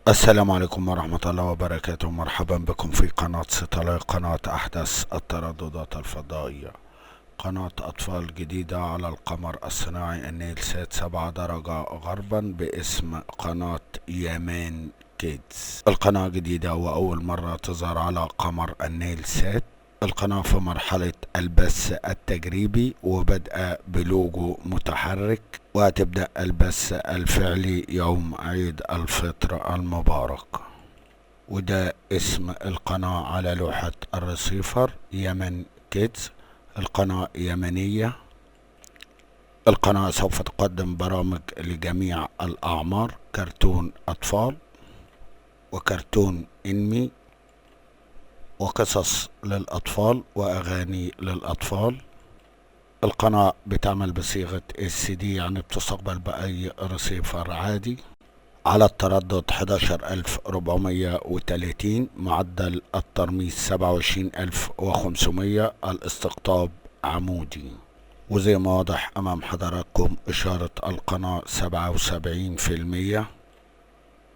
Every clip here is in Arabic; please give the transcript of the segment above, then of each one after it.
السلام عليكم ورحمة الله وبركاته. مرحبا بكم في قناة ستلاي، قناة أحدث الترددات الفضائية، قناة أطفال جديدة على القمر الصناعي النيل سات 7 درجة غربا باسم قناة يامان كيدز. القناة جديدة وأول مرة تظهر على قمر النيل سات. القناة في مرحلة البث التجريبي وبدأ بلوجو متحرك، وهتبدأ البث الفعلي يوم عيد الفطر المبارك. وده اسم القناة على لوحة الرسيفر، يمن كيدز. القناة يمنية. القناة سوف تقدم برامج لجميع الأعمار، كرتون أطفال وكرتون إنمي وقصص للأطفال وأغاني للأطفال. القناة بتعمل بصيغة SD، يعني بتستقبل بأي رسيفر عادي على التردد 11430، معدل الترميز 27500، الاستقطاب عمودي. وزي ما واضح أمام حضراتكم إشارة القناة 77%،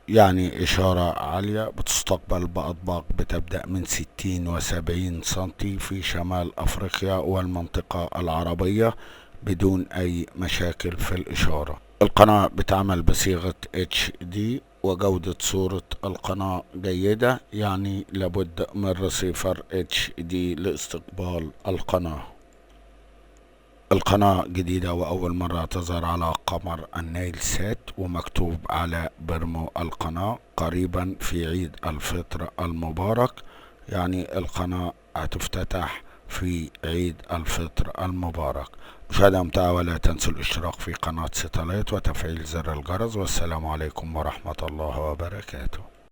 يعني إشارة عالية. بتستقبل بأطباق بتبدأ من 60 و70 سنتي في شمال أفريقيا والمنطقة العربية بدون أي مشاكل في الإشارة. القناة بتعمل بصيغة HD، وجودة صورة القناة جيدة، يعني لابد من رسيفر HD لاستقبال القناة. القناة جديدة وأول مرة تظهر على قمر النيل سات، ومكتوب على برمو القناة قريبا في عيد الفطر المبارك، يعني القناة هتفتتح في عيد الفطر المبارك. مشاهدة ممتعة، ولا تنسوا الاشتراك في قناة ستلايت وتفعيل زر الجرس. والسلام عليكم ورحمة الله وبركاته.